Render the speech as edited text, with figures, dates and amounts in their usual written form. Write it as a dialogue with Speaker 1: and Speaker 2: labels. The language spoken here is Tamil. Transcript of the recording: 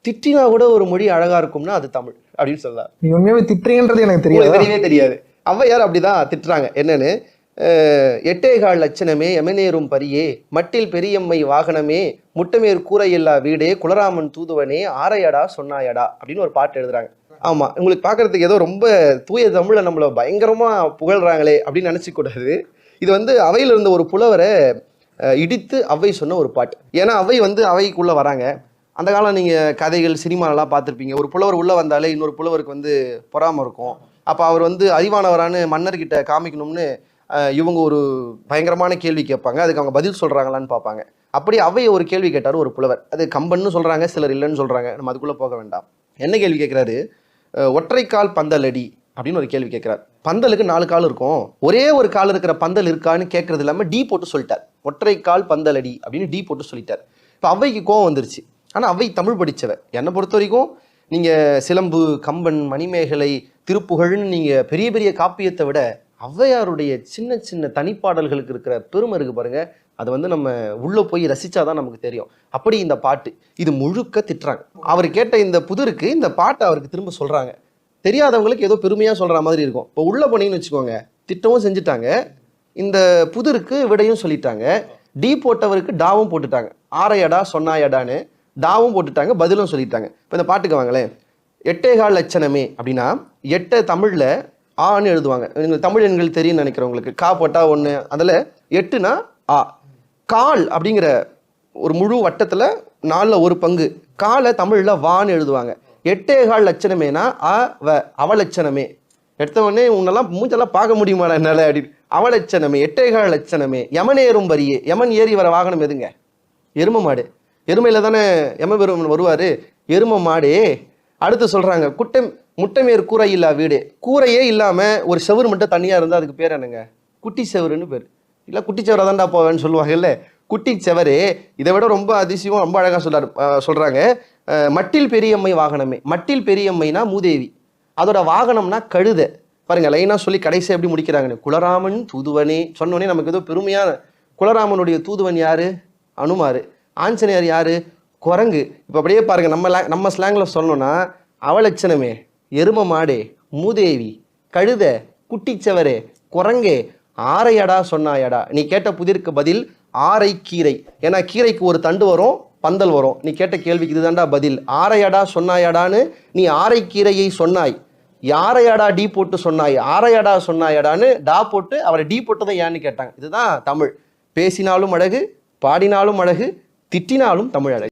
Speaker 1: திட்டினா கூட ஒரு மொழி அழகா இருக்கும்னா அது தமிழ் அப்படின்னு சொல்லலாம்.
Speaker 2: நீ உண்மையாவே திட்டுறீங்கன்றது எனக்கு தெரியாது.
Speaker 1: தெரியவே தெரியாது. ஔவையார் அப்படிதான் திட்டுறாங்க. என்னன்னு, எட்டேகால் லட்சணமே எமனேறும் பரியே மட்டில் பெரியம்மை வாகனமே முட்டமேற் கூரையில்லா வீடே குலராமன் தூதுவனே ஆரையடா சொன்னாயடா அப்படின்னு ஒரு பாட்டு எழுதுறாங்க. ஆமா, உங்களுக்கு பார்க்கறதுக்கு ஏதோ ரொம்ப தூய தமிழ்ல நம்மள பயங்கரமா புகழ்றாங்களே அப்படின்னு நினைச்சு கூடாது. இது வந்து அவையில இருந்த ஒரு புலவரை இடித்து அவை சொன்ன ஒரு பாட்டு. ஏன்னா அவை வந்து அவைக்குள்ள வராங்க. அந்த காலம் நீங்கள் கதைகள் சினிமாலெலாம் பார்த்துருப்பீங்க. ஒரு புலவர் உள்ளே வந்தாலே இன்னொரு புலவருக்கு வந்து பொறாமை இருக்கும். அப்போ அவர் வந்து அறிவானவரானு மன்னர்கிட்ட காமிக்கணும்னு இவங்க ஒரு பயங்கரமான கேள்வி கேட்பாங்க. அதுக்கு அவங்க பதில் சொல்கிறாங்களான்னு பார்ப்பாங்க. அப்படி அவை ஒரு கேள்வி கேட்டார் ஒரு புலவர். அது கம்பன்னு சொல்கிறாங்க, சிலர் இல்லைன்னு சொல்கிறாங்க. நம்ம அதுக்குள்ளே போக வேண்டாம். என்ன கேள்வி கேட்குறாரு? ஒற்றைக்கால் பந்தலடி அப்படின்னு ஒரு கேள்வி கேட்குறாரு. பந்தலுக்கு 4 கால் இருக்கும், ஒரே ஒரு கால் இருக்கிற பந்தல் இருக்கான்னு கேட்கறது இல்லாமல் டி போட்டு சொல்லிட்டார். ஒற்றைக்கால் பந்தலடி அப்படின்னு டி போட்டு சொல்லிட்டார். இப்போ அவைக்கு கோவம் வந்துருச்சு. ஆனால் அவை தமிழ் படித்தவ. என்னை பொறுத்த வரைக்கும் நீங்கள் சிலம்பு, கம்பன், மணிமேகலை, திருப்புகழ்னு நீங்கள் பெரிய பெரிய காப்பியத்தை விட ஔவையாருடைய சின்ன சின்ன தனிப்பாடல்களுக்கு இருக்கிற பெருமை இருக்குது பாருங்கள். அது வந்து நம்ம உள்ளே போய் ரசித்தாதான் நமக்கு தெரியும். அப்படி இந்த பாட்டு இது முழுக்க திட்டுறாங்க. அவர் கேட்ட இந்த புதிருக்கு இந்த பாட்டை அவருக்கு திரும்ப சொல்கிறாங்க. தெரியாதவங்களுக்கு ஏதோ பெருமையாக சொல்கிற மாதிரி இருக்கும். இப்போ உள்ளே போனீங்கன்னு வச்சுக்கோங்க, திட்டமும் செஞ்சுட்டாங்க, இந்த புதிருக்கு விடையும் சொல்லிட்டாங்க, டி போட்டவருக்கு டாவும் போட்டுட்டாங்க, ஆரையடா சொன்னாயடான்னு டாவும் போட்டுட்டாங்க, பதிலும் சொல்லிட்டாங்க. இப்போ இந்த பாட்டுக்கு வாங்களேன். எட்டேகால் லட்சணமே அப்படின்னா 8 தமிழில் ஆன்னு எழுதுவாங்க. நீங்கள் தமிழ் எண்கள் தெரியும்னு நினைக்கிறவங்களுக்கு கா போட்டால் 1, அதில் 8னா ஆ. கால் அப்படிங்கிற ஒரு முழு வட்டத்தில் 4ல் 1 பங்கு காலை தமிழில் வான்னு எழுதுவாங்க. எட்டேகால் லட்சணமேனா அ வ அவலட்சணமே. எடுத்தவொடனே உன்னெல்லாம் மூஞ்செல்லாம் பார்க்க முடியுமாடா என்னால் அப்படின்னு. அவலட்சணமே, எட்டேகால் லட்சணமே, யமனேறும் வரியே. யமன் ஏறி வர வாகனம் எதுங்க? எரும மாடு. எருமையில் தானே யமபெருமன் வருவார். எரும மாடே. அடுத்து சொல்கிறாங்க முட்டைமேற் கூரை இல்லா வீடு. கூரையே இல்லாமல் ஒரு செவுரு மட்டும் தனியாக இருந்தால் அதுக்கு பேர் என்னங்க? குட்டி செவருன்னு பேர். இல்லை குட்டி செவரை தான்டா போவேன்னு சொல்லுவாங்கல்ல, குட்டி செவரே. இதை விட ரொம்ப அதிசயம், ரொம்ப அழகாக சொல்கிறாங்க. மட்டில் பெரியம்மை வாகனமே. மட்டில் பெரியம்மைனா மூதேவி, அதோட வாகனம்னா கழுதை. பாருங்க, லைனாக சொல்லி கடைசி எப்படி முடிக்கிறாங்கன்னு. குலராமன் தூதுவனே சொன்னோடனே நமக்கு ஏதோ பெருமையான. குலராமனுடைய தூதுவன் யாரு? அனுமார். ஆஞ்சநேயர் யாரு? குரங்கு. இப்போ அப்படியே பாருங்க, நம்ம ஸ்லாங்கில் சொல்லணும்னா அவலட்சணமே, எரும மாடே, மூதேவி, கழுத, குட்டிச்சவரே, குரங்கே, ஆரையடா சொன்னாயடா. நீ கேட்ட புதிருக்கு பதில் ஆரை கீரை. ஏன்னா கீரைக்கு ஒரு தண்டு வரும், பந்தல் வரும். நீ கேட்ட கேள்விக்கு இதுதான்டா பதில். ஆரையடா சொன்னாயடான்னு நீ ஆரை கீரையை சொன்னாய். யாரையடா டி போட்டு சொன்னாய்? ஆரையடா சொன்னாயடான்னு டா போட்டு அவரை டி போட்டதை ஏன்னு கேட்டாங்க. இதுதான் தமிழ். பேசினாலும் அழகு, பாடினாலும் அழகு, திட்டினாலும் தமிழ் அழகு.